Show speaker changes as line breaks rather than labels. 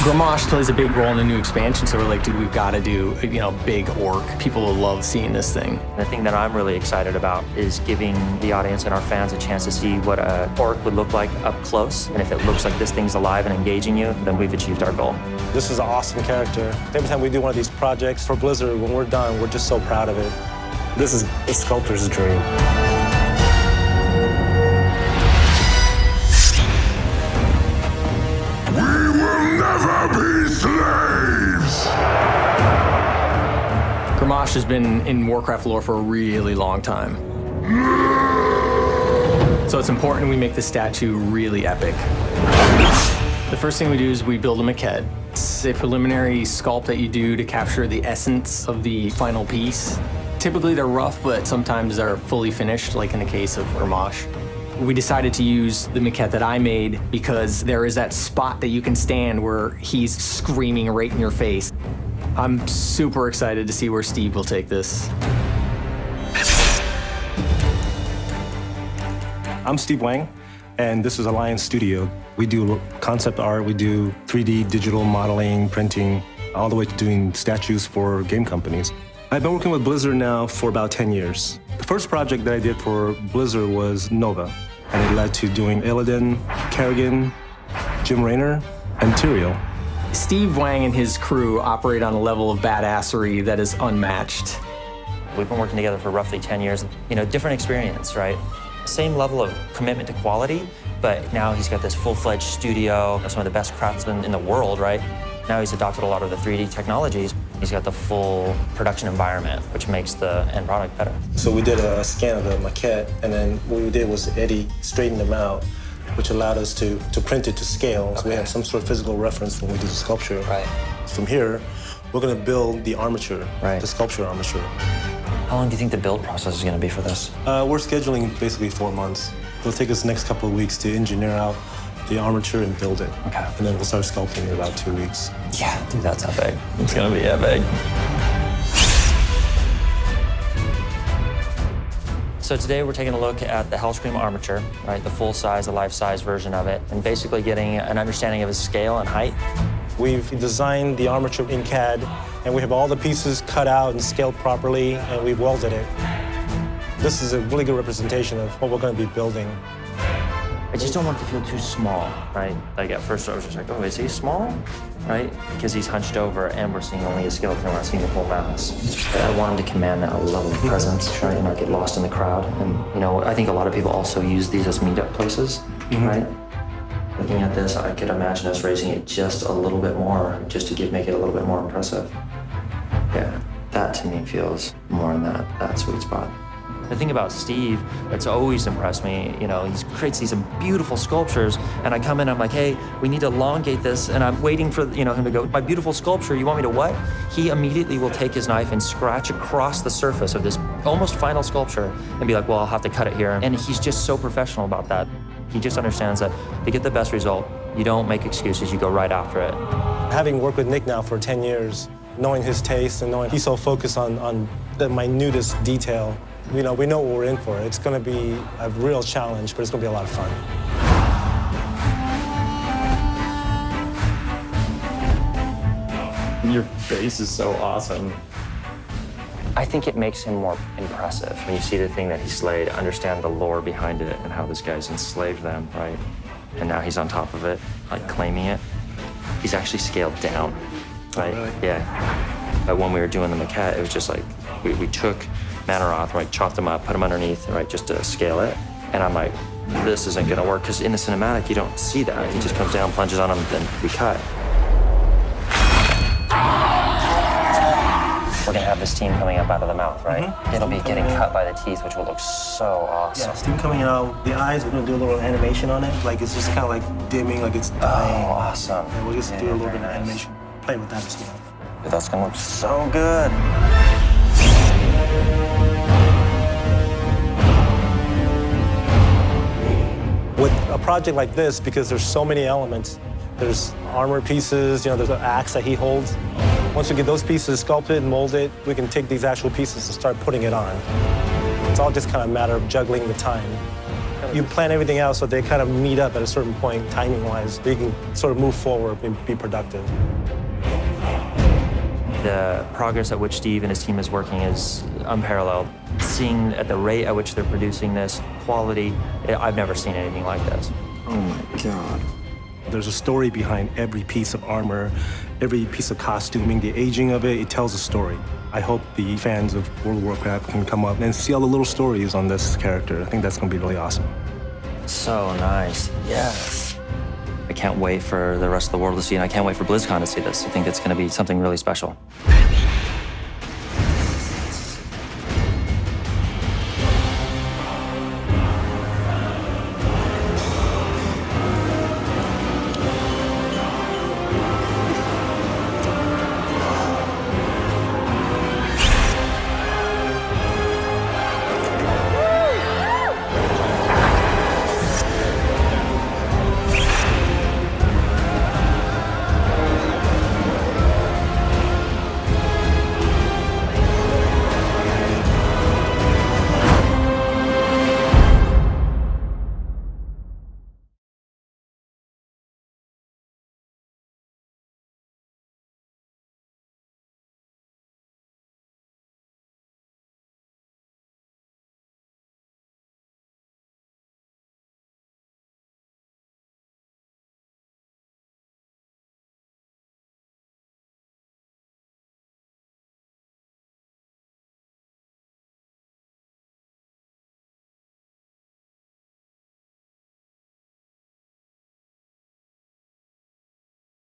Grommash plays a big role in the new expansion, so we're like, dude, we've got to do, big orc. People will love seeing this thing.
The thing that I'm really excited about is giving the audience and our fans a chance to see what an orc would look like up close. And if it looks like this thing's alive and engaging you, then we've achieved our goal.
This is an awesome character. Every time we do one of these projects for Blizzard, when we're done, we're just so proud of it. This is a sculptor's dream.
Never be slaves!
Grommash has been in Warcraft lore for a really long time. So it's important we make the statue really epic. The first thing we do is we build a maquette. It's a preliminary sculpt that you do to capture the essence of the final piece. Typically they're rough, but sometimes they're fully finished, like in the case of Grommash. We decided to use the maquette that I made because there is that spot that you can stand where he's screaming right in your face. I'm super excited to see where Steve will take this.
I'm Steve Wang, and this is Alliance Studio. We do concept art, we do 3D digital modeling, printing, all the way to doing statues for game companies. I've been working with Blizzard now for about 10 years. The first project that I did for Blizzard was Nova, and it led to doing Illidan, Kerrigan, Jim Raynor, and Tyrael.
Steve Wang and his crew operate on a level of badassery that is unmatched.
We've been working together for roughly 10 years. Different experience, right? Same level of commitment to quality, but now he's got this full-fledged studio, some of the best craftsmen in the world, right? Now he's adopted a lot of the 3D technologies. He's got the full production environment, which makes the end product better. So we did a scan of the maquette, and then what we did was Eddie straightened them out, which allowed us to print it to scale. So we have some sort of physical reference when we do the sculpture. Right.
From here, we're going to build the armature, the sculpture armature.
How long do you think the build process is going to be for this?
We're scheduling basically 4 months. It'll take us the next couple of weeks to engineer out the armature and build it. Okay. And then we'll start sculpting in about 2 weeks.
Yeah, dude, that's epic. It's gonna be epic. So today we're taking a look at the Hellscream armature, right? The full-size, the life-size version of it, and basically getting an understanding of its scale and height. We've designed the armature in CAD, and we have all the pieces cut out and scaled properly, and we've welded it. This is a really good representation of what we're going to be building. I just don't want it to feel too small, right? Like at first I was just like, oh, is he small? Right? Because he's hunched over and we're seeing only his skeleton, we're not seeing the full mass. I want him to command that level of presence, right? And not get lost in the crowd. And, I think a lot of people also use these as meetup places, right? Looking at this, I could imagine us raising it just a little bit more, just to make it a little bit more impressive. Yeah, that to me feels more in that sweet spot. The thing about Steve that's always impressed me, he creates these beautiful sculptures, and I come in, I'm like, hey, we need to elongate this, and I'm waiting for him to go, my beautiful sculpture, you want me to what? He immediately will take his knife and scratch across the surface of this almost final sculpture and be like, well, I'll have to cut it here. And he's just so professional about that. He just understands that to get the best result, you don't make excuses, you go right after it. Having worked with Nick now for 10 years, knowing his taste and knowing he's so focused on the minutest detail, we know what we're in for. It's going to be a real challenge, but it's going to be a lot of fun. Your face is so awesome. I think it makes him more impressive when you see the thing that he slayed, understand the lore behind it and how this guy's enslaved them, right? And now he's on top of it, like claiming it. He's actually scaled down, right? Oh, really? Yeah. But when we were doing the maquette, it was just like, we took Manaroth, right, chopped them up, put them underneath, right, just to scale it. And I'm like, this isn't gonna work, because in the cinematic, you don't see that. He just comes down, plunges on them, then we cut. We're gonna have the steam coming up out of the mouth, right? Mm-hmm. It'll be getting cut by the teeth, which will look so awesome.
Yeah, steam coming out. The eyes, we're gonna do a little animation on it. Like, it's just kind of like dimming, like it's dying.
Oh, awesome.
And we'll just do a little bit of animation. Play with that as well.
Dude, that's gonna look so good.
With a project like this, because there's so many elements, there's armor pieces, there's an axe that he holds. Once we get those pieces sculpted and molded, we can take these actual pieces and start putting it on. It's all just kind of a matter of juggling the time.
You plan everything out so they kind of meet up at a certain point, timing-wise, so you can sort of move forward and be productive. The progress at which Steve and his team is working is unparalleled. Seeing at the rate at which they're producing this, quality, I've never seen anything like this.
Oh my God.
There's a story behind every piece of armor, every piece of costuming, the aging of it, it tells a story. I hope the fans of World of Warcraft can come up and see all the little stories on this character. I think that's going to be really awesome.
So nice. Yes. I can't wait for the rest of the world to see, and I can't wait for BlizzCon to see this. I think it's going to be something really special.